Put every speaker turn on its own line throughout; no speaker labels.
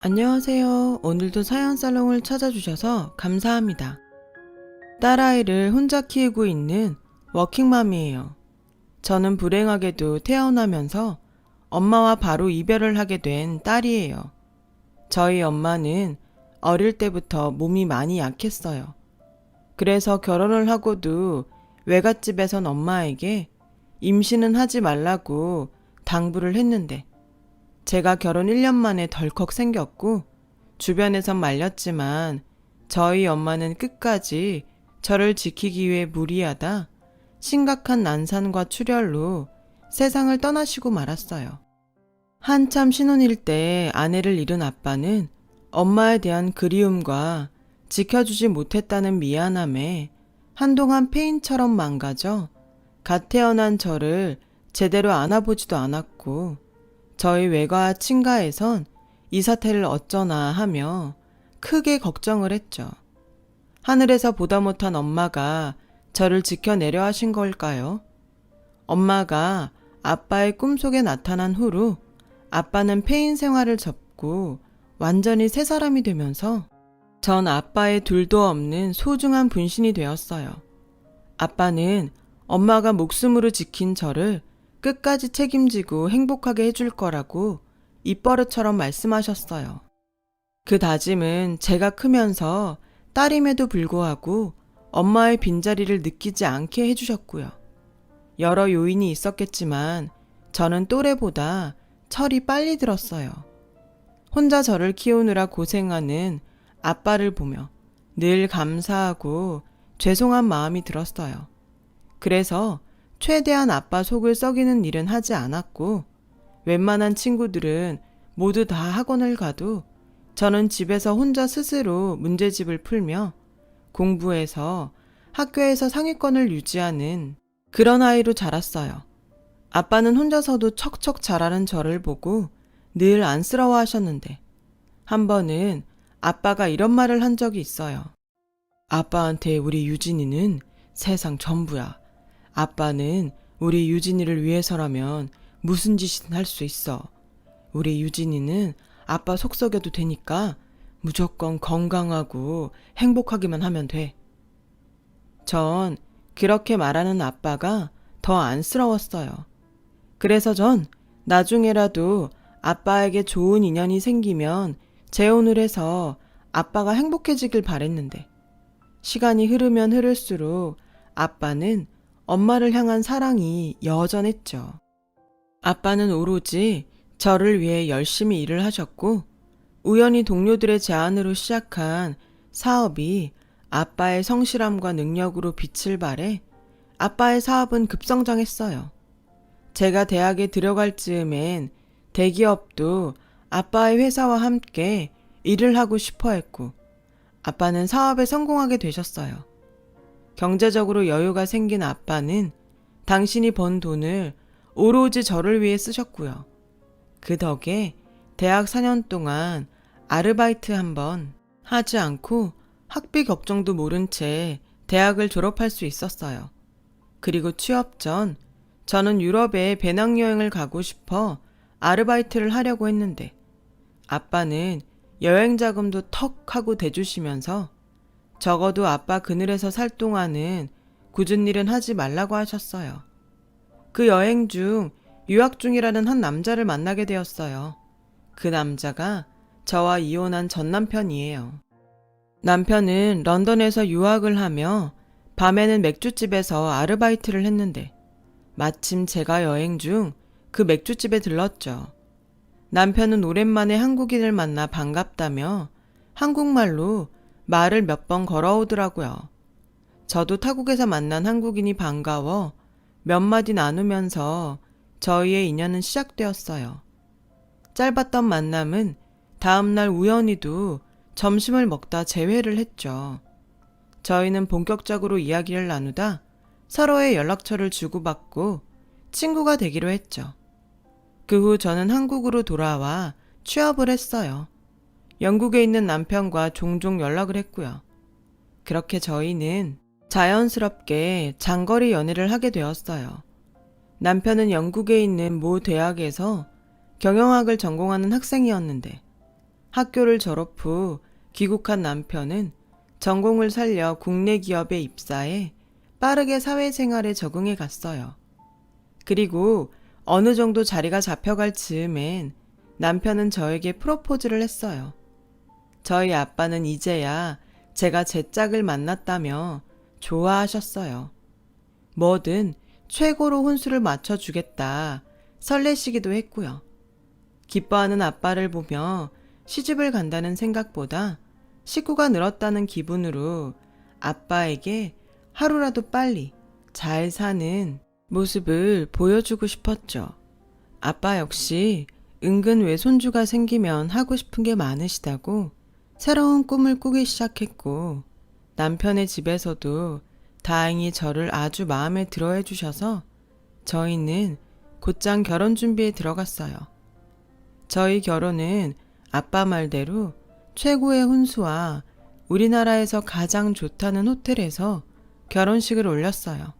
안녕하세요. 오늘도 사연살롱을 찾아주셔서 감사합니다. 딸아이를 혼자 키우고 있는 워킹맘이에요. 저는 불행하게도 태어나면서 엄마와 바로 이별을 하게 된 딸이에요. 저희 엄마는 어릴 때부터 몸이 많이 약했어요. 그래서 결혼을 하고도 외갓집에선 엄마에게 임신은 하지 말라고 당부를 했는데 제가 결혼 1년 만에 덜컥 생겼고 주변에선 말렸지만 저희 엄마는 끝까지 저를 지키기 위해 무리하다 심각한 난산과 출혈로 세상을 떠나시고 말았어요. 한참 신혼일 때 아내를 잃은 아빠는 엄마에 대한 그리움과 지켜주지 못했다는 미안함에 한동안 폐인처럼 망가져 갓 태어난 저를 제대로 안아보지도 않았고 저희 외가 친가에선 이 사태를 어쩌나 하며 크게 걱정을 했죠. 하늘에서 보다 못한 엄마가 저를 지켜내려 하신 걸까요? 엄마가 아빠의 꿈속에 나타난 후로 아빠는 폐인 생활을 접고 완전히 새 사람이 되면서 전 아빠의 둘도 없는 소중한 분신이 되었어요. 아빠는 엄마가 목숨으로 지킨 저를 끝까지 책임지고 행복하게 해줄 거라고 입버릇처럼 말씀하셨어요. 그 다짐은 제가 크면서 딸임에도 불구하고 엄마의 빈자리를 느끼지 않게 해주셨고요. 여러 요인이 있었겠지만 저는 또래보다 철이 빨리 들었어요. 혼자 저를 키우느라 고생하는 아빠를 보며 늘 감사하고 죄송한 마음이 들었어요. 그래서 최대한 아빠 속을 썩이는 일은 하지 않았고 웬만한 친구들은 모두 다 학원을 가도 저는 집에서 혼자 스스로 문제집을 풀며 공부해서 학교에서 상위권을 유지하는 그런 아이로 자랐어요. 아빠는 혼자서도 척척 잘하는 저를 보고 늘 안쓰러워 하셨는데 한 번은 아빠가 이런 말을 한 적이 있어요. 아빠한테 우리 유진이는 세상 전부야. 아빠는 우리 유진이를 위해서라면 무슨 짓이든 할 수 있어. 우리 유진이는 아빠 속 썩여도 되니까 무조건 건강하고 행복하기만 하면 돼. 전 그렇게 말하는 아빠가 더 안쓰러웠어요. 그래서 전 나중에라도 아빠에게 좋은 인연이 생기면 재혼을 해서 아빠가 행복해지길 바랬는데 시간이 흐르면 흐를수록 아빠는 엄마를 향한 사랑이 여전했죠. 아빠는 오로지 저를 위해 열심히 일을 하셨고 우연히 동료들의 제안으로 시작한 사업이 아빠의 성실함과 능력으로 빛을 발해 아빠의 사업은 급성장했어요. 제가 대학에 들어갈 즈음엔 대기업도 아빠의 회사와 함께 일을 하고 싶어 했고 아빠는 사업에 성공하게 되셨어요. 경제적으로 여유가 생긴 아빠는 당신이 번 돈을 오로지 저를 위해 쓰셨고요. 그 덕에 대학 4년 동안 아르바이트 한 번 하지 않고 학비 걱정도 모른 채 대학을 졸업할 수 있었어요. 그리고 취업 전 저는 유럽에 배낭여행을 가고 싶어 아르바이트를 하려고 했는데 아빠는 여행 자금도 턱 하고 대주시면서 적어도 아빠 그늘에서 살 동안은 굳은 일은 하지 말라고 하셨어요. 그 여행 중 유학 중이라는 한 남자를 만나게 되었어요. 그 남자가 저와 이혼한 전 남편이에요. 남편은 런던에서 유학을 하며 밤에는 맥주집에서 아르바이트를 했는데 마침 제가 여행 중 그 맥주집에 들렀죠. 남편은 오랜만에 한국인을 만나 반갑다며 한국말로 말을 몇 번 걸어오더라고요. 저도 타국에서 만난 한국인이 반가워 몇 마디 나누면서 저희의 인연은 시작되었어요. 짧았던 만남은 다음날 우연히도 점심을 먹다 재회를 했죠. 저희는 본격적으로 이야기를 나누다 서로의 연락처를 주고받고 친구가 되기로 했죠. 그 후 저는 한국으로 돌아와 취업을 했어요. 영국에 있는 남편과 종종 연락을 했고요. 그렇게 저희는 자연스럽게 장거리 연애를 하게 되었어요. 남편은 영국에 있는 모 대학에서 경영학을 전공하는 학생이었는데 학교를 졸업 후 귀국한 남편은 전공을 살려 국내 기업에 입사해 빠르게 사회생활에 적응해 갔어요. 그리고 어느 정도 자리가 잡혀갈 즈음엔 남편은 저에게 프로포즈를 했어요. 저희 아빠는 이제야 제가 제 짝을 만났다며 좋아하셨어요. 뭐든 최고로 혼수를 맞춰주겠다 설레시기도 했고요. 기뻐하는 아빠를 보며 시집을 간다는 생각보다 식구가 늘었다는 기분으로 아빠에게 하루라도 빨리 잘 사는 모습을 보여주고 싶었죠. 아빠 역시 은근 외손주가 생기면 하고 싶은 게 많으시다고 새로운 꿈을 꾸기 시작했고, 남편의 집에서도 다행히 저를 아주 마음에 들어 해주셔서 저희는 곧장 결혼 준비에 들어갔어요. 저희 결혼은 아빠 말대로 최고의 혼수와 우리나라에서 가장 좋다는 호텔에서 결혼식을 올렸어요.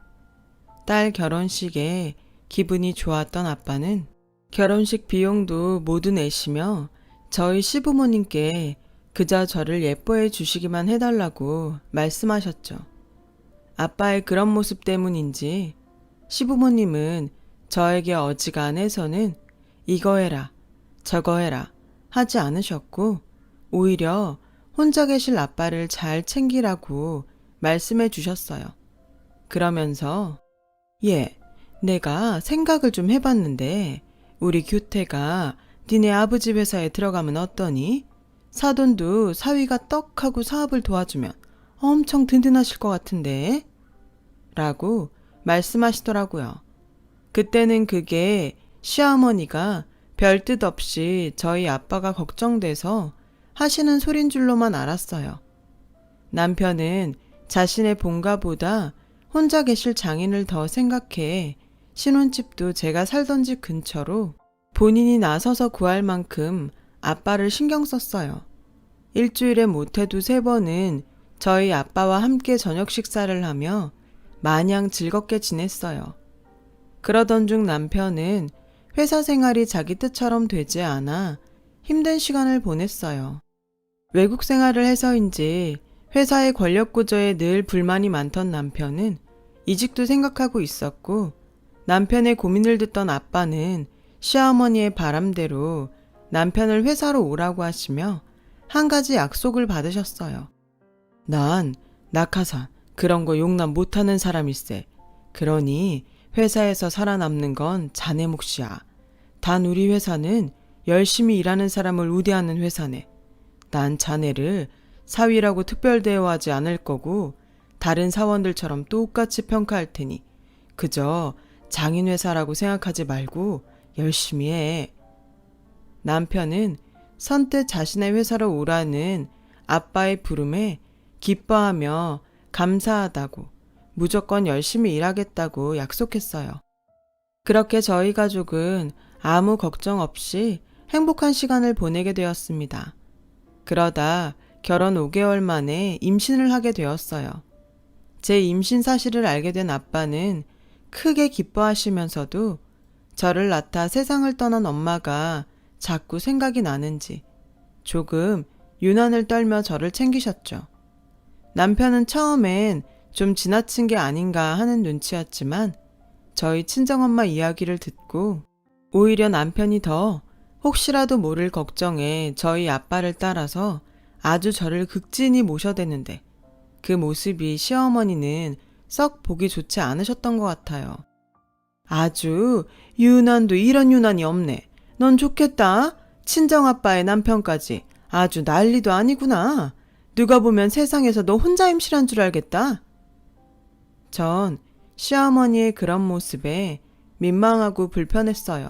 딸 결혼식에 기분이 좋았던 아빠는 결혼식 비용도 모두 내시며 저희 시부모님께 그저 저를 예뻐해 주시기만 해달라고 말씀하셨죠. 아빠의 그런 모습 때문인지 시부모님은 저에게 어지간해서는 이거 해라, 저거 해라 하지 않으셨고, 오히려 혼자 계실 아빠를 잘 챙기라고 말씀해 주셨어요. 그러면서 내가 생각을 좀 해봤는데 우리 규태가 니네 아버지 회사에 들어가면 어떠니? 사돈도 사위가 떡하고 사업을 도와주면 엄청 든든하실 것 같은데? 라고 말씀하시더라고요. 그때는 그게 시어머니가 별뜻 없이 저희 아빠가 걱정돼서 하시는 소린 줄로만 알았어요. 남편은 자신의 본가보다 혼자 계실 장인을 더 생각해 신혼집도 제가 살던 집 근처로 본인이 나서서 구할 만큼 아빠를 신경 썼어요. 일주일에 못해도 3번은 저희 아빠와 함께 저녁 식사를 하며 마냥 즐겁게 지냈어요. 그러던 중 남편은 회사 생활이 자기 뜻처럼 되지 않아 힘든 시간을 보냈어요. 외국 생활을 해서인지 회사의 권력 구조에 늘 불만이 많던 남편은 이직도 생각하고 있었고, 남편의 고민을 듣던 아빠는 시어머니의 바람대로 남편을 회사로 오라고 하시며 한 가지 약속을 받으셨어요. 난 낙하산 그런 거 용납 못하는 사람일세. 그러니 회사에서 살아남는 건 자네 몫이야. 단 우리 회사는 열심히 일하는 사람을 우대하는 회사네. 난 자네를 사위라고 특별 대우하지 않을 거고 다른 사원들처럼 똑같이 평가할 테니 그저 장인 회사라고 생각하지 말고 열심히 해. 남편은 선뜻 자신의 회사로 오라는 아빠의 부름에 기뻐하며 감사하다고 무조건 열심히 일하겠다고 약속했어요. 그렇게 저희 가족은 아무 걱정 없이 행복한 시간을 보내게 되었습니다. 그러다 결혼 5개월 만에 임신을 하게 되었어요. 제 임신 사실을 알게 된 아빠는 크게 기뻐하시면서도 저를 낳다 세상을 떠난 엄마가 자꾸 생각이 나는지 조금 유난을 떨며 저를 챙기셨죠. 남편은 처음엔 좀 지나친 게 아닌가 하는 눈치였지만 저희 친정엄마 이야기를 듣고 오히려 남편이 더 혹시라도 모를 걱정에 저희 아빠를 따라서 아주 저를 극진히 모셔댔는데 그 모습이 시어머니는 썩 보기 좋지 않으셨던 것 같아요. 아주 유난도 이런 유난이 없네. 넌 좋겠다. 친정아빠의 남편까지 아주 난리도 아니구나. 누가 보면 세상에서 너 혼자 임신한 줄 알겠다. 전 시어머니의 그런 모습에 민망하고 불편했어요.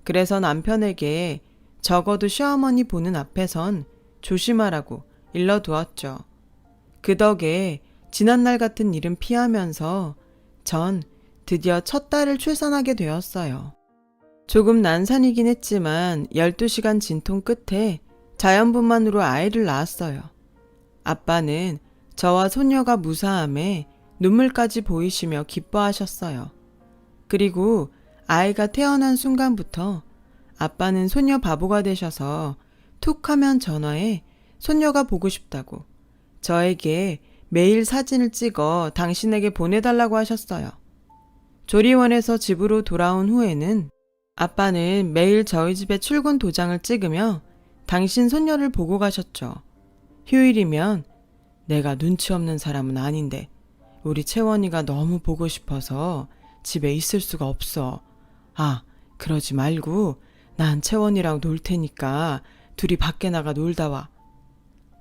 그래서 남편에게 적어도 시어머니 보는 앞에선 조심하라고 일러두었죠. 그 덕에 지난날 같은 일은 피하면서 전 드디어 첫 딸을 출산하게 되었어요. 조금 난산이긴 했지만 12시간 진통 끝에 자연분만으로 아이를 낳았어요. 아빠는 저와 손녀가 무사함에 눈물까지 보이시며 기뻐하셨어요. 그리고 아이가 태어난 순간부터 아빠는 손녀 바보가 되셔서 툭 하면 전화해 손녀가 보고 싶다고 저에게 매일 사진을 찍어 당신에게 보내달라고 하셨어요. 조리원에서 집으로 돌아온 후에는 아빠는 매일 저희 집에 출근 도장을 찍으며 당신 손녀를 보고 가셨죠. 휴일이면 내가 눈치 없는 사람은 아닌데 우리 채원이가 너무 보고 싶어서 집에 있을 수가 없어. 아, 그러지 말고 난 채원이랑 놀 테니까 둘이 밖에 나가 놀다 와.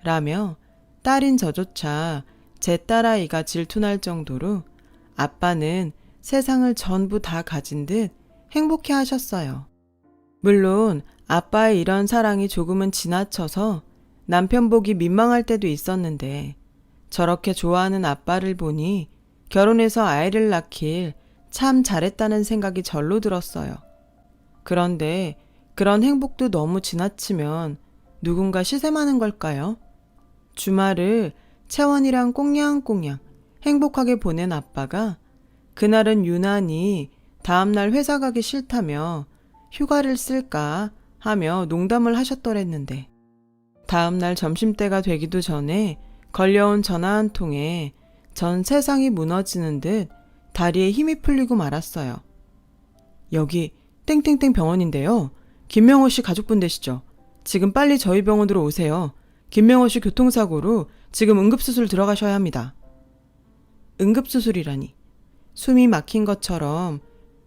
라며 딸인 저조차 제 딸아이가 질투날 정도로 아빠는 세상을 전부 다 가진 듯 행복해 하셨어요. 물론 아빠의 이런 사랑이 조금은 지나쳐서 남편 보기 민망할 때도 있었는데 저렇게 좋아하는 아빠를 보니 결혼해서 아이를 낳길 참 잘했다는 생각이 절로 들었어요. 그런데 그런 행복도 너무 지나치면 누군가 시샘하는 걸까요? 주말을 채원이랑 꽁냥꽁냥 행복하게 보낸 아빠가 그날은 유난히 다음날 회사 가기 싫다며 휴가를 쓸까 하며 농담을 하셨더랬는데 다음날 점심때가 되기도 전에 걸려온 전화 한 통에 전 세상이 무너지는 듯 다리에 힘이 풀리고 말았어요. 여기 땡땡땡 병원인데요. 김명호 씨 가족분 되시죠? 지금 빨리 저희 병원으로 오세요. 김명호 씨 교통사고로 지금 응급수술 들어가셔야 합니다. 응급수술이라니 숨이 막힌 것처럼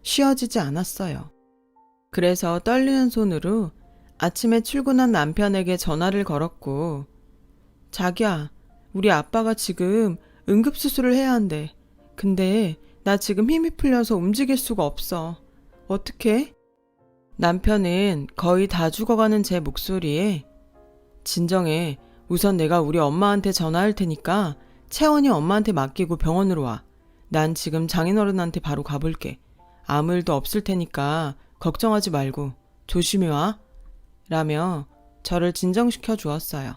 쉬어지지 않았어요. 그래서 떨리는 손으로 아침에 출근한 남편에게 전화를 걸었고 자기야, 우리 아빠가 지금 응급수술을 해야 한대. 근데 나 지금 힘이 풀려서 움직일 수가 없어. 어떡해? 남편은 거의 다 죽어가는 제 목소리에 진정해. 우선 내가 우리 엄마한테 전화할 테니까 채원이 엄마한테 맡기고 병원으로 와. 난 지금 장인어른한테 바로 가볼게. 아무 일도 없을 테니까 걱정하지 말고 조심히 와. 라며 저를 진정시켜 주었어요.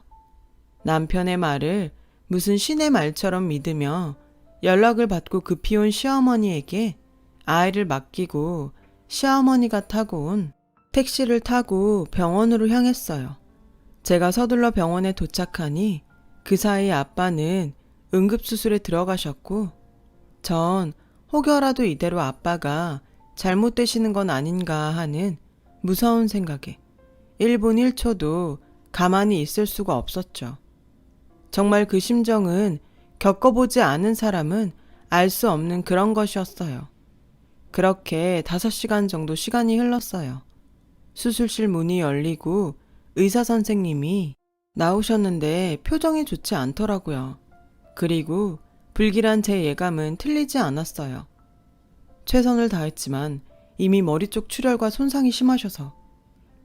남편의 말을 무슨 신의 말처럼 믿으며 연락을 받고 급히 온 시어머니에게 아이를 맡기고 시어머니가 타고 온 택시를 타고 병원으로 향했어요. 제가 서둘러 병원에 도착하니 그 사이 아빠는 응급수술에 들어가셨고 전 혹여라도 이대로 아빠가 잘못되시는 건 아닌가 하는 무서운 생각에 1분 1초도 가만히 있을 수가 없었죠. 정말 그 심정은 겪어보지 않은 사람은 알 수 없는 그런 것이었어요. 그렇게 5시간 정도 시간이 흘렀어요. 수술실 문이 열리고 의사 선생님이 나오셨는데 표정이 좋지 않더라고요. 그리고 불길한 제 예감은 틀리지 않았어요. 최선을 다했지만 이미 머리 쪽 출혈과 손상이 심하셔서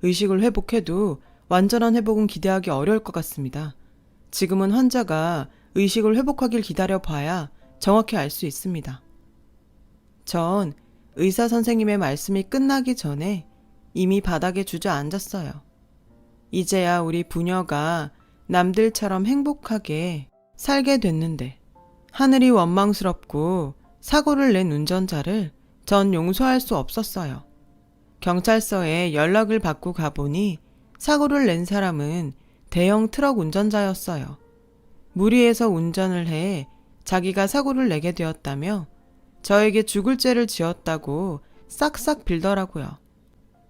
의식을 회복해도 완전한 회복은 기대하기 어려울 것 같습니다. 지금은 환자가 의식을 회복하길 기다려봐야 정확히 알 수 있습니다. 전 의사 선생님의 말씀이 끝나기 전에 이미 바닥에 주저앉았어요. 이제야 우리 부녀가 남들처럼 행복하게 살게 됐는데 하늘이 원망스럽고 사고를 낸 운전자를 전 용서할 수 없었어요. 경찰서에 연락을 받고 가보니 사고를 낸 사람은 대형 트럭 운전자였어요. 무리해서 운전을 해 자기가 사고를 내게 되었다며 저에게 죽을 죄를 지었다고 싹싹 빌더라고요.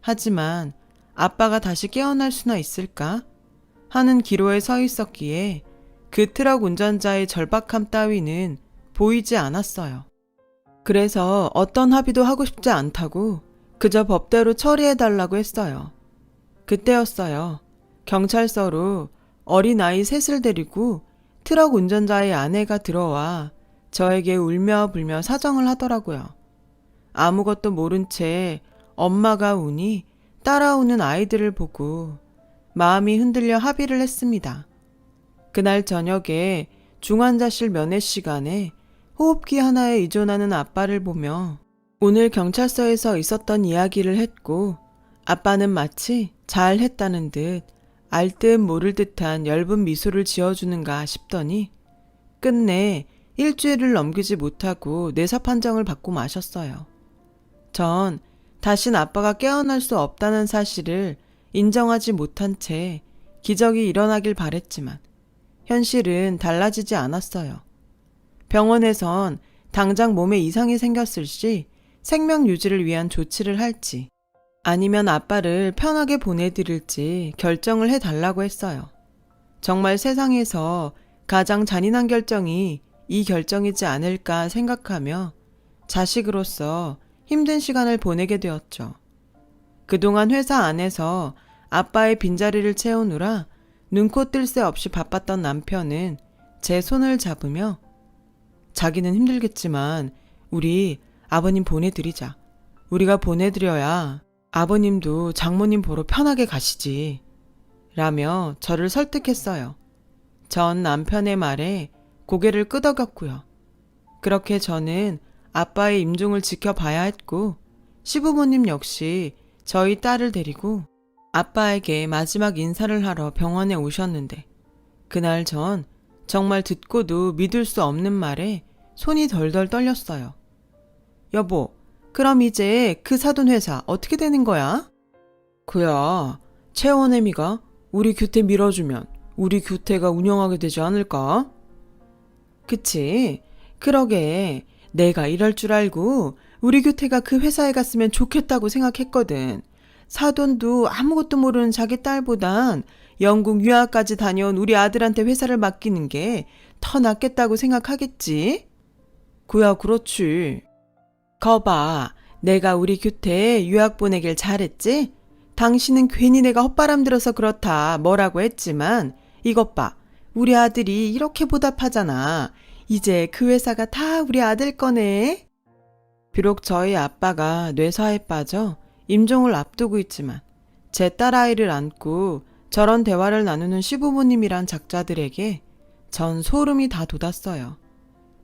하지만 아빠가 다시 깨어날 수나 있을까 하는 기로에 서 있었기에 그 트럭 운전자의 절박함 따위는 보이지 않았어요. 그래서 어떤 합의도 하고 싶지 않다고 그저 법대로 처리해달라고 했어요. 그때였어요. 경찰서로 어린아이 셋을 데리고 트럭 운전자의 아내가 들어와 저에게 울며 불며 사정을 하더라고요. 아무것도 모른 채 엄마가 우니 따라오는 아이들을 보고 마음이 흔들려 합의를 했습니다. 그날 저녁에 중환자실 면회 시간에 호흡기 하나에 의존하는 아빠를 보며 오늘 경찰서에서 있었던 이야기를 했고 아빠는 마치 잘했다는 듯 알 듯 모를 듯한 엷은 미소를 지어주는가 싶더니 끝내 일주일을 넘기지 못하고 뇌사 판정을 받고 마셨어요. 전 다신 아빠가 깨어날 수 없다는 사실을 인정하지 못한 채 기적이 일어나길 바랬지만 현실은 달라지지 않았어요. 병원에선 당장 몸에 이상이 생겼을 시 생명 유지를 위한 조치를 할지 아니면 아빠를 편하게 보내드릴지 결정을 해달라고 했어요. 정말 세상에서 가장 잔인한 결정이 이 결정이지 않을까 생각하며 자식으로서 힘든 시간을 보내게 되었죠. 그동안 회사 안에서 아빠의 빈자리를 채우느라 눈코 뜰 새 없이 바빴던 남편은 제 손을 잡으며 자기는 힘들겠지만 우리 아버님 보내드리자. 우리가 보내드려야 아버님도 장모님 보러 편하게 가시지. 라며 저를 설득했어요. 전 남편의 말에 고개를 끄덕였고요. 그렇게 저는 아빠의 임종을 지켜봐야 했고 시부모님 역시 저희 딸을 데리고 아빠에게 마지막 인사를 하러 병원에 오셨는데 그날 전 정말 듣고도 믿을 수 없는 말에 손이 덜덜 떨렸어요. 여보, 그럼 이제 그 사돈 회사 어떻게 되는 거야? 그야, 채원애미가 우리 규태 밀어주면 우리 규태가 운영하게 되지 않을까? 그치? 그러게, 내가 이럴 줄 알고 우리 규태가 그 회사에 갔으면 좋겠다고 생각했거든. 사돈도 아무것도 모르는 자기 딸보단 영국 유학까지 다녀온 우리 아들한테 회사를 맡기는 게 더 낫겠다고 생각하겠지? 그야 그렇지. 거봐, 내가 우리 규태 유학 보내길 잘했지? 당신은 괜히 내가 헛바람 들어서 그렇다 뭐라고 했지만 이것 봐, 우리 아들이 이렇게 보답하잖아. 이제 그 회사가 다 우리 아들 거네. 비록 저희 아빠가 뇌사에 빠져 임종을 앞두고 있지만 제 딸아이를 안고 저런 대화를 나누는 시부모님이란 작자들에게 전 소름이 다 돋았어요.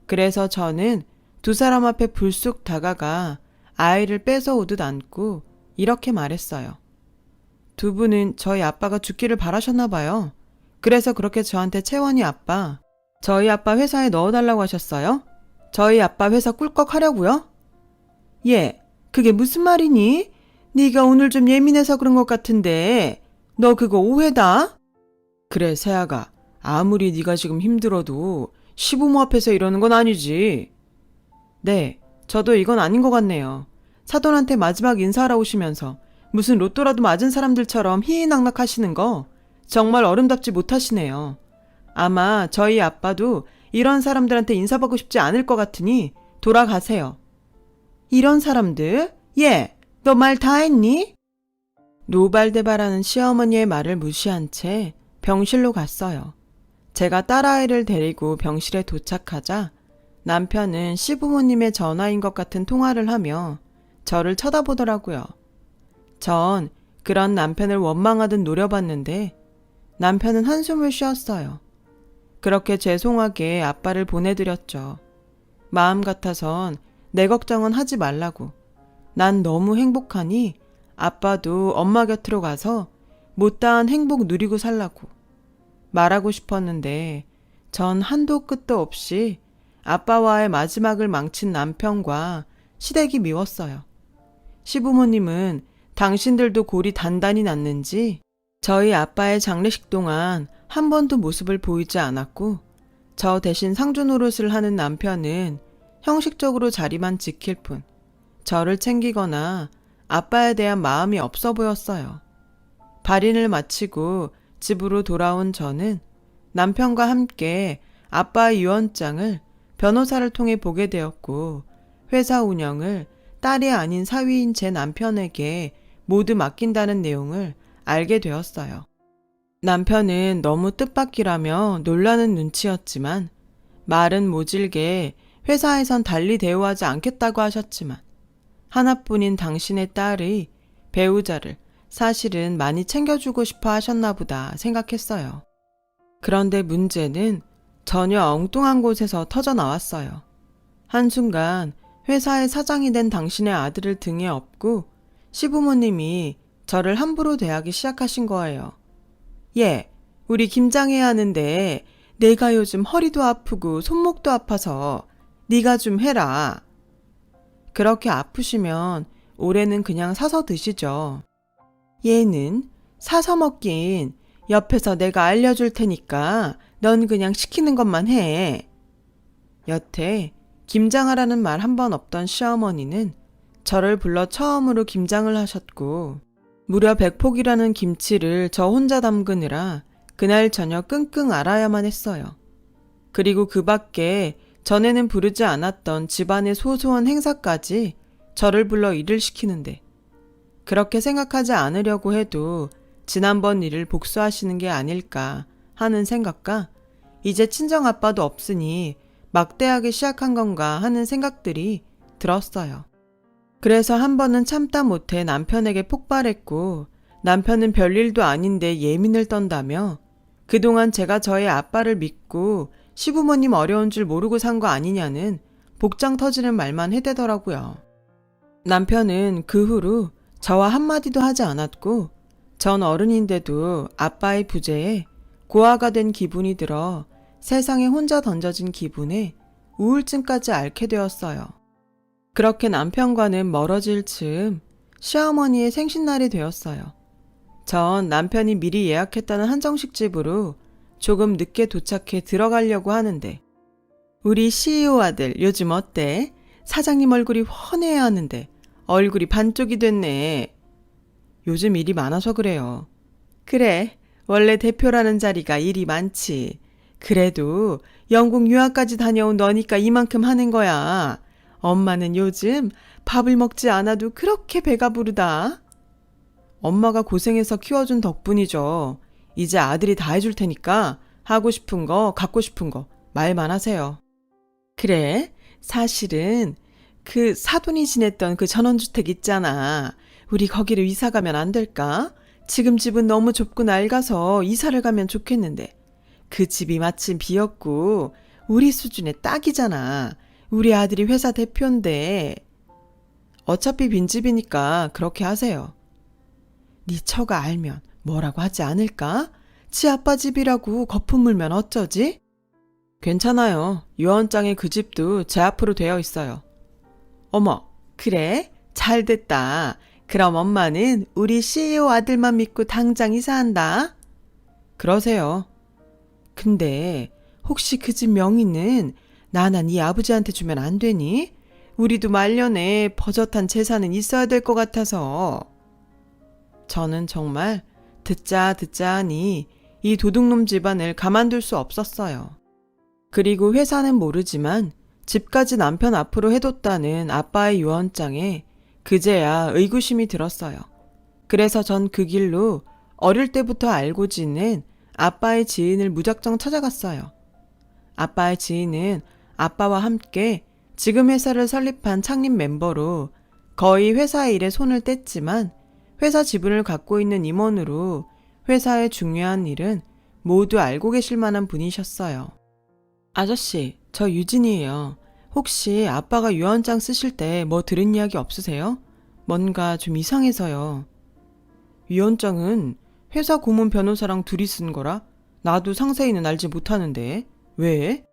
그래서 저는 두 사람 앞에 불쑥 다가가 아이를 뺏어오듯 안고 이렇게 말했어요. 두 분은 저희 아빠가 죽기를 바라셨나 봐요. 그래서 그렇게 저한테 채원이 아빠, 저희 아빠 회사에 넣어달라고 하셨어요? 저희 아빠 회사 꿀꺽 하려고요? 예, 그게 무슨 말이니? 네가 오늘 좀 예민해서 그런 것 같은데 너 그거 오해다? 그래 세아가, 아무리 네가 지금 힘들어도 시부모 앞에서 이러는 건 아니지. 네, 저도 이건 아닌 것 같네요. 사돈한테 마지막 인사하러 오시면서 무슨 로또라도 맞은 사람들처럼 희희낙낙 하시는 거 정말 어른답지 못하시네요. 아마 저희 아빠도 이런 사람들한테 인사받고 싶지 않을 것 같으니 돌아가세요. 이런 사람들? 예, 너 말 다 했니? 노발대발하는 시어머니의 말을 무시한 채 병실로 갔어요. 제가 딸아이를 데리고 병실에 도착하자 남편은 시부모님의 전화인 것 같은 통화를 하며 저를 쳐다보더라고요. 전 그런 남편을 원망하듯 노려봤는데 남편은 한숨을 쉬었어요. 그렇게 죄송하게 아빠를 보내드렸죠. 마음 같아선 내 걱정은 하지 말라고. 난 너무 행복하니 아빠도 엄마 곁으로 가서 못다한 행복 누리고 살라고. 말하고 싶었는데 전 한도 끝도 없이 아빠와의 마지막을 망친 남편과 시댁이 미웠어요. 시부모님은 당신들도 골이 단단히 났는지 저희 아빠의 장례식 동안 한 번도 모습을 보이지 않았고 저 대신 상주 노릇을 하는 남편은 형식적으로 자리만 지킬 뿐 저를 챙기거나 아빠에 대한 마음이 없어 보였어요. 발인을 마치고 집으로 돌아온 저는 남편과 함께 아빠의 유언장을 변호사를 통해 보게 되었고 회사 운영을 딸이 아닌 사위인 제 남편에게 모두 맡긴다는 내용을 알게 되었어요. 남편은 너무 뜻밖이라며 놀라는 눈치였지만 말은 모질게 회사에선 달리 대우하지 않겠다고 하셨지만 하나뿐인 당신의 딸의 배우자를 사실은 많이 챙겨주고 싶어 하셨나 보다 생각했어요. 그런데 문제는 전혀 엉뚱한 곳에서 터져 나왔어요. 한순간 회사의 사장이 된 당신의 아들을 등에 업고 시부모님이 저를 함부로 대하기 시작하신 거예요. 예, 우리 김장해야 하는데 내가 요즘 허리도 아프고 손목도 아파서 네가 좀 해라. 그렇게 아프시면 올해는 그냥 사서 드시죠. 얘는 사서 먹긴 옆에서 내가 알려줄 테니까 넌 그냥 시키는 것만 해. 여태 김장하라는 말 한 번 없던 시어머니는 저를 불러 처음으로 김장을 하셨고 무려 100폭이라는 김치를 저 혼자 담그느라 그날 저녁 끙끙 앓아야만 했어요. 그리고 그 밖에 전에는 부르지 않았던 집안의 소소한 행사까지 저를 불러 일을 시키는데 그렇게 생각하지 않으려고 해도 지난번 일을 복수하시는 게 아닐까 하는 생각과 이제 친정아빠도 없으니 막대하게 시작한 건가 하는 생각들이 들었어요. 그래서 한 번은 참다 못해 남편에게 폭발했고 남편은 별일도 아닌데 예민을 떤다며 그동안 제가 저의 아빠를 믿고 시부모님 어려운 줄 모르고 산 거 아니냐는 복장 터지는 말만 해대더라고요. 남편은 그 후로 저와 한마디도 하지 않았고 전 어른인데도 아빠의 부재에 고아가 된 기분이 들어 세상에 혼자 던져진 기분에 우울증까지 앓게 되었어요. 그렇게 남편과는 멀어질 즈음 시어머니의 생신날이 되었어요. 전 남편이 미리 예약했다는 한정식 집으로 조금 늦게 도착해 들어가려고 하는데 우리 CEO 아들 요즘 어때? 사장님 얼굴이 훤해야 하는데 얼굴이 반쪽이 됐네. 요즘 일이 많아서 그래요. 그래, 원래 대표라는 자리가 일이 많지. 그래도 영국 유학까지 다녀온 너니까 이만큼 하는 거야. 엄마는 요즘 밥을 먹지 않아도 그렇게 배가 부르다. 엄마가 고생해서 키워준 덕분이죠. 이제 아들이 다 해줄 테니까 하고 싶은 거, 갖고 싶은 거 말만 하세요. 그래, 사실은 그 사돈이 지냈던 그 전원주택 있잖아. 우리 거기를 이사 가면 안 될까? 지금 집은 너무 좁고 낡아서 이사를 가면 좋겠는데 그 집이 마침 비었고 우리 수준에 딱이잖아. 우리 아들이 회사 대표인데. 어차피 빈집이니까 그렇게 하세요. 네 처가 알면 뭐라고 하지 않을까? 지 아빠 집이라고 거품 물면 어쩌지? 괜찮아요. 유언장에 그 집도 제 앞으로 되어 있어요. 어머, 그래? 잘 됐다. 그럼 엄마는 우리 CEO 아들만 믿고 당장 이사한다. 그러세요. 근데 혹시 그 집 명의는 나나 네 아버지한테 주면 안 되니? 우리도 말년에 버젓한 재산은 있어야 될 것 같아서. 저는 정말 듣자 하니 이 도둑놈 집안을 가만둘 수 없었어요. 그리고 회사는 모르지만 집까지 남편 앞으로 해뒀다는 아빠의 유언장에 그제야 의구심이 들었어요. 그래서 전 그 길로 어릴 때부터 알고 지낸 아빠의 지인을 무작정 찾아갔어요. 아빠의 지인은 아빠와 함께 지금 회사를 설립한 창립 멤버로 거의 회사의 일에 손을 뗐지만 회사 지분을 갖고 있는 임원으로 회사의 중요한 일은 모두 알고 계실 만한 분이셨어요. 아저씨, 저 유진이에요. 혹시 아빠가 유언장 쓰실 때 뭐 들은 이야기 없으세요? 뭔가 좀 이상해서요. 유언장은 회사 고문 변호사랑 둘이 쓴 거라 나도 상세히는 알지 못하는데 왜?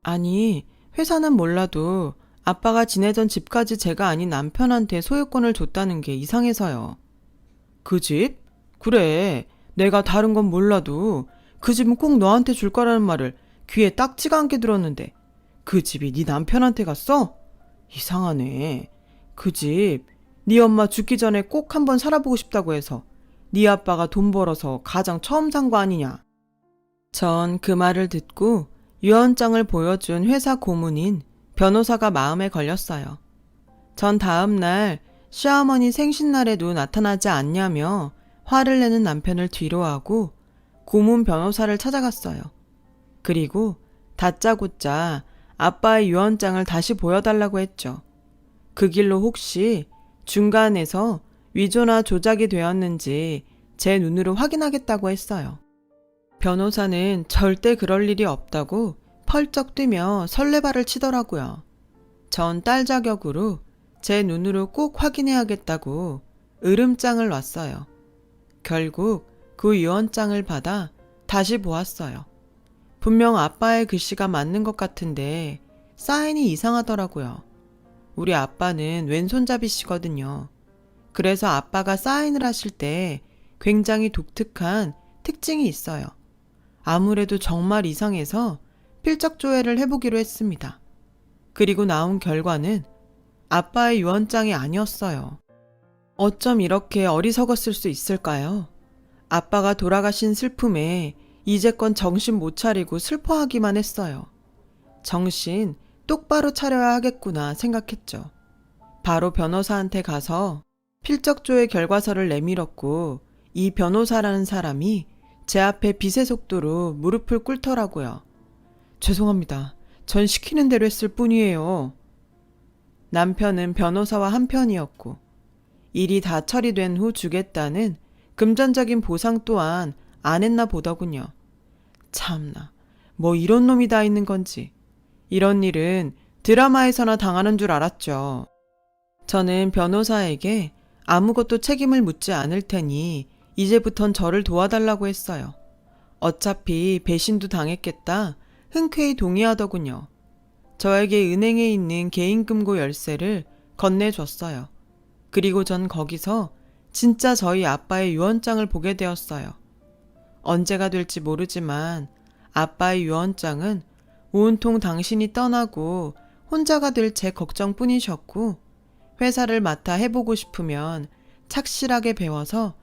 아니, 회사는 몰라도 아빠가 지내던 집까지 제가 아닌 남편한테 소유권을 줬다는 게 이상해서요. 그 집? 그래, 내가 다른 건 몰라도 그 집은 꼭 너한테 줄 거라는 말을 귀에 딱지가 않게 들었는데 그 집이 네 남편한테 갔어? 이상하네. 그 집, 네 엄마 죽기 전에 꼭 한번 살아보고 싶다고 해서 네 아빠가 돈 벌어서 가장 처음 산 거 아니냐. 전 그 말을 듣고 유언장을 보여준 회사 고문인 변호사가 마음에 걸렸어요. 전 다음 날 시어머니 생신날에도 나타나지 않냐며 화를 내는 남편을 뒤로하고 고문 변호사를 찾아갔어요. 그리고 다짜고짜 아빠의 유언장을 다시 보여달라고 했죠. 그 길로 혹시 중간에서 위조나 조작이 되었는지 제 눈으로 확인하겠다고 했어요. 변호사는 절대 그럴 일이 없다고 펄쩍 뛰며 설레발을 치더라고요. 전 딸 자격으로 제 눈으로 꼭 확인해야겠다고 으름장을 놨어요. 결국 그 유언장을 받아 다시 보았어요. 분명 아빠의 글씨가 맞는 것 같은데 사인이 이상하더라고요. 우리 아빠는 왼손잡이시거든요. 그래서 아빠가 사인을 하실 때 굉장히 독특한 특징이 있어요. 아무래도 정말 이상해서 필적 조회를 해보기로 했습니다. 그리고 나온 결과는 아빠의 유언장이 아니었어요. 어쩜 이렇게 어리석었을 수 있을까요? 아빠가 돌아가신 슬픔에 이제껏 정신 못 차리고 슬퍼하기만 했어요. 정신 똑바로 차려야 하겠구나 생각했죠. 바로 변호사한테 가서 필적조회 결과서를 내밀었고 이 변호사라는 사람이 제 앞에 빛의 속도로 무릎을 꿇더라고요. 죄송합니다. 전 시키는 대로 했을 뿐이에요. 남편은 변호사와 한편이었고 일이 다 처리된 후 주겠다는 금전적인 보상 또한 안 했나 보더군요. 참나, 뭐 이런 놈이 다 있는 건지. 이런 일은 드라마에서나 당하는 줄 알았죠. 저는 변호사에게 아무것도 책임을 묻지 않을 테니 이제부턴 저를 도와달라고 했어요. 어차피 배신도 당했겠다 흔쾌히 동의하더군요. 저에게 은행에 있는 개인금고 열쇠를 건네줬어요. 그리고 전 거기서 진짜 저희 아빠의 유언장을 보게 되었어요. 언제가 될지 모르지만 아빠의 유언장은 온통 당신이 떠나고 혼자가 될 제 걱정뿐이셨고 회사를 맡아 해보고 싶으면 착실하게 배워서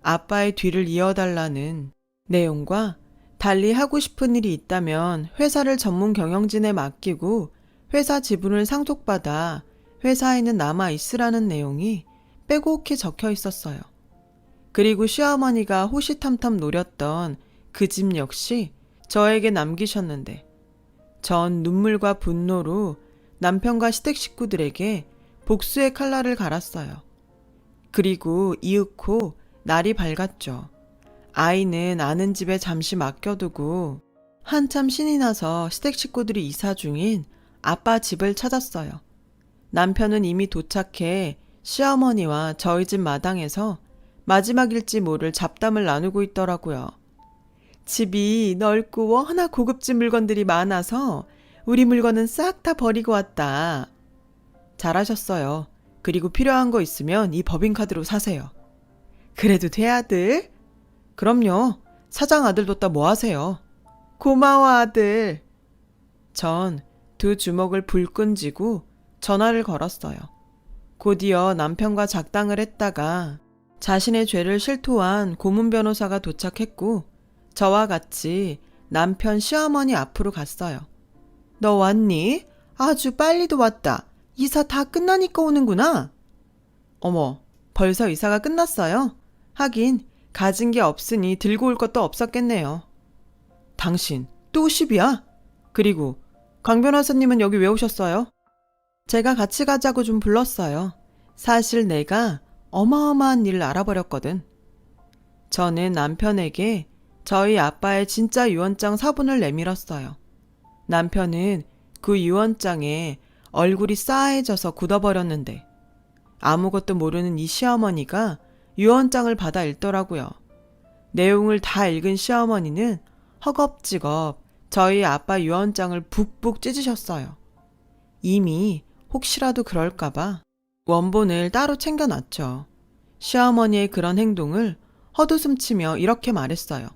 아빠의 뒤를 이어달라는 내용과 달리 하고 싶은 일이 있다면 회사를 전문 경영진에 맡기고 회사 지분을 상속받아 회사에는 남아 있으라는 내용이 빼곡히 적혀 있었어요. 그리고 시어머니가 호시탐탐 노렸던 그 집 역시 저에게 남기셨는데 전 눈물과 분노로 남편과 시댁 식구들에게 복수의 칼날을 갈았어요. 그리고 이윽고 날이 밝았죠. 아이는 아는 집에 잠시 맡겨두고 한참 신이 나서 시댁 식구들이 이사 중인 아빠 집을 찾았어요. 남편은 이미 도착해 시어머니와 저희 집 마당에서 마지막일지 모를 잡담을 나누고 있더라고요. 집이 넓고 워낙 고급진 물건들이 많아서 우리 물건은 싹 다 버리고 왔다. 잘하셨어요. 그리고 필요한 거 있으면 이 법인카드로 사세요. 그래도 돼, 아들? 그럼요. 사장 아들 뒀다 뭐 하세요? 고마워, 아들. 전 두 주먹을 불끈 쥐고 전화를 걸었어요. 곧이어 남편과 작당을 했다가 자신의 죄를 실토한 고문 변호사가 도착했고 저와 같이 남편 시어머니 앞으로 갔어요. 너 왔니? 아주 빨리도 왔다. 이사 다 끝나니까 오는구나. 어머, 벌써 이사가 끝났어요? 하긴 가진 게 없으니 들고 올 것도 없었겠네요. 당신 또 시비야? 그리고 강 변호사님은 여기 왜 오셨어요? 제가 같이 가자고 좀 불렀어요. 사실 내가 어마어마한 일을 알아버렸거든. 저는 남편에게 저희 아빠의 진짜 유언장 사본을 내밀었어요. 남편은 그 유언장에 얼굴이 싸해져서 굳어버렸는데 아무것도 모르는 이 시어머니가 유언장을 받아 읽더라고요. 내용을 다 읽은 시어머니는 허겁지겁 저희 아빠 유언장을 북북 찢으셨어요. 이미 혹시라도 그럴까봐 원본을 따로 챙겨놨죠. 시어머니의 그런 행동을 헛웃음치며 이렇게 말했어요.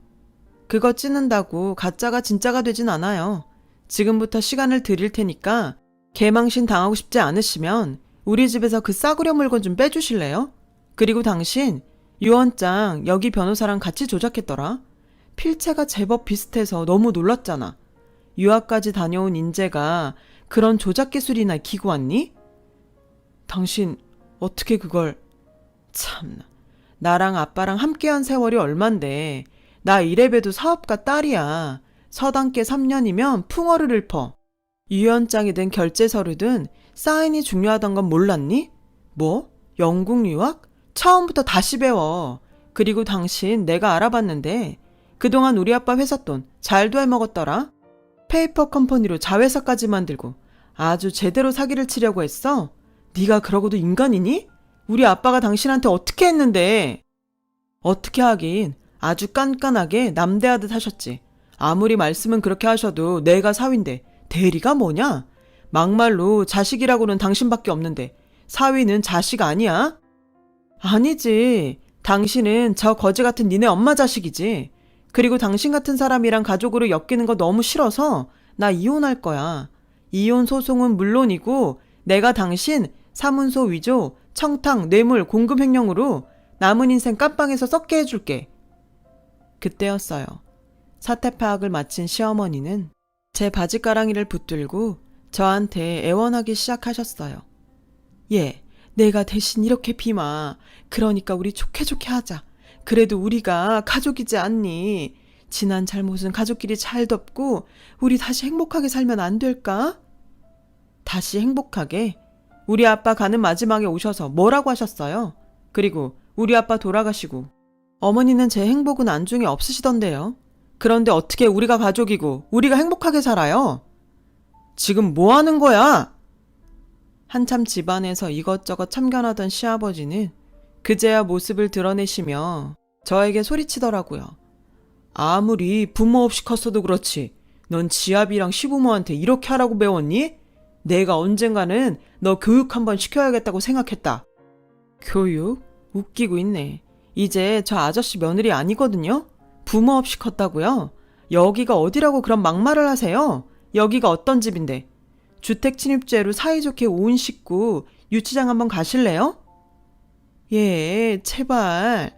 그거 찌는다고 가짜가 진짜가 되진 않아요. 지금부터 시간을 드릴 테니까 개망신 당하고 싶지 않으시면 우리 집에서 그 싸구려 물건 좀 빼주실래요? 그리고 당신 유언장 여기 변호사랑 같이 조작했더라. 필체가 제법 비슷해서 너무 놀랐잖아. 유학까지 다녀온 인재가 그런 조작 기술이나 익히고 왔니? 당신 어떻게 그걸... 참나. 나랑 아빠랑 함께한 세월이 얼만데 나 이래봬도 사업가 딸이야. 서당계 3년이면 풍어를 읊어. 유언장이든 결제서류든 사인이 중요하단 건 몰랐니? 뭐? 영국 유학? 처음부터 다시 배워. 그리고 당신 내가 알아봤는데 그동안 우리 아빠 회사 돈 잘도 해먹었더라. 페이퍼 컴퍼니로 자회사까지 만들고 아주 제대로 사기를 치려고 했어. 네가 그러고도 인간이니? 우리 아빠가 당신한테 어떻게 했는데? 어떻게 하긴 아주 깐깐하게 남대하듯 하셨지. 아무리 말씀은 그렇게 하셔도 내가 사위인데 대리가 뭐냐? 막말로 자식이라고는 당신밖에 없는데 사위는 자식 아니야? 아니지. 당신은 저 거지 같은 니네 엄마 자식이지. 그리고 당신 같은 사람이랑 가족으로 엮이는 거 너무 싫어서 나 이혼할 거야. 이혼 소송은 물론이고 내가 당신 사문서 위조, 청탁, 뇌물, 공금 횡령으로 남은 인생 깜빵에서 썩게 해줄게. 그때였어요. 사태 파악을 마친 시어머니는 제 바지가랑이를 붙들고 저한테 애원하기 시작하셨어요. 예, 내가 대신 이렇게 비마. 그러니까 우리 좋게 하자. 그래도 우리가 가족이지 않니? 지난 잘못은 가족끼리 잘 덮고 우리 다시 행복하게 살면 안 될까? 다시 행복하게? 우리 아빠 가는 마지막에 오셔서 뭐라고 하셨어요? 그리고 우리 아빠 돌아가시고 어머니는 제 행복은 안중에 없으시던데요. 그런데 어떻게 우리가 가족이고 우리가 행복하게 살아요? 지금 뭐 하는 거야? 한참 집안에서 이것저것 참견하던 시아버지는 그제야 모습을 드러내시며 저에게 소리치더라고요. 아무리 부모 없이 컸어도 그렇지. 넌 지아비랑 시부모한테 이렇게 하라고 배웠니? 내가 언젠가는 너 교육 한번 시켜야겠다고 생각했다. 교육? 웃기고 있네. 이제 저 아저씨 며느리 아니거든요? 부모 없이 컸다고요? 여기가 어디라고 그런 막말을 하세요? 여기가 어떤 집인데? 주택 침입죄로 사이좋게 오은 식구 유치장 한번 가실래요? 예, 제발.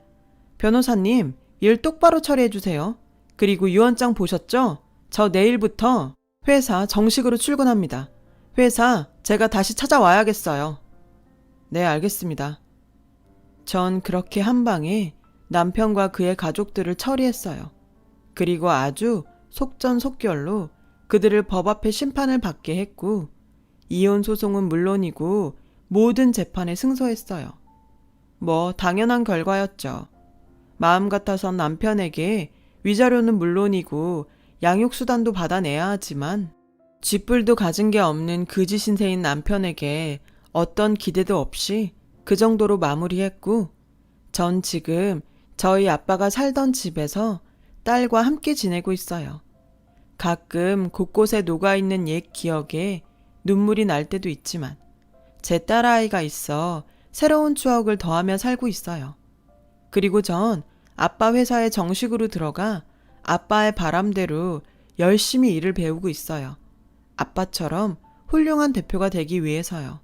변호사님, 일 똑바로 처리해주세요. 그리고 유언장 보셨죠? 저 내일부터 회사 정식으로 출근합니다. 회사 제가 다시 찾아와야겠어요. 네, 알겠습니다. 전 그렇게 한 방에 남편과 그의 가족들을 처리했어요. 그리고 아주 속전속결로 그들을 법 앞에 심판을 받게 했고 이혼 소송은 물론이고 모든 재판에 승소했어요. 뭐 당연한 결과였죠. 마음 같아선 남편에게 위자료는 물론이고 양육수단도 받아내야 하지만 쥐뿔도 가진 게 없는 그지 신세인 남편에게 어떤 기대도 없이 그 정도로 마무리했고 전 지금 저희 아빠가 살던 집에서 딸과 함께 지내고 있어요. 가끔 곳곳에 녹아있는 옛 기억에 눈물이 날 때도 있지만 제 딸아이가 있어 새로운 추억을 더하며 살고 있어요. 그리고 전 아빠 회사에 정식으로 들어가 아빠의 바람대로 열심히 일을 배우고 있어요. 아빠처럼 훌륭한 대표가 되기 위해서요.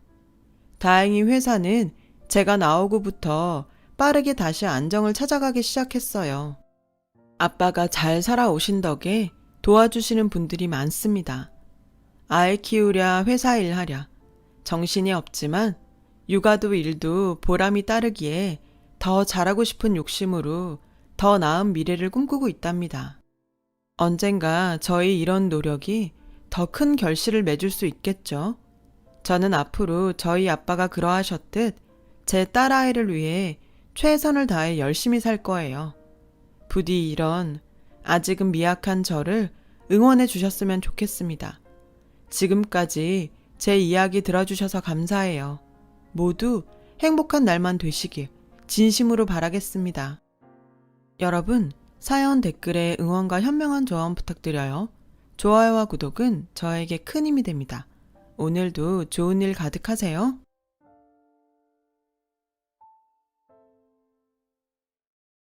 다행히 회사는 제가 나오고부터 빠르게 다시 안정을 찾아가기 시작했어요. 아빠가 잘 살아오신 덕에 도와주시는 분들이 많습니다. 아이 키우랴 회사 일하랴 정신이 없지만 육아도 일도 보람이 따르기에 더 잘하고 싶은 욕심으로 더 나은 미래를 꿈꾸고 있답니다. 언젠가 저희 이런 노력이 더 큰 결실을 맺을 수 있겠죠. 저는 앞으로 저희 아빠가 그러하셨듯 제 딸아이를 위해 최선을 다해 열심히 살 거예요. 부디 이런 아직은 미약한 저를 응원해 주셨으면 좋겠습니다. 지금까지 제 이야기 들어주셔서 감사해요. 모두 행복한 날만 되시길 진심으로 바라겠습니다. 여러분, 사연 댓글에 응원과 현명한 조언 부탁드려요. 좋아요와 구독은 저에게 큰 힘이 됩니다. 오늘도 좋은 일 가득하세요.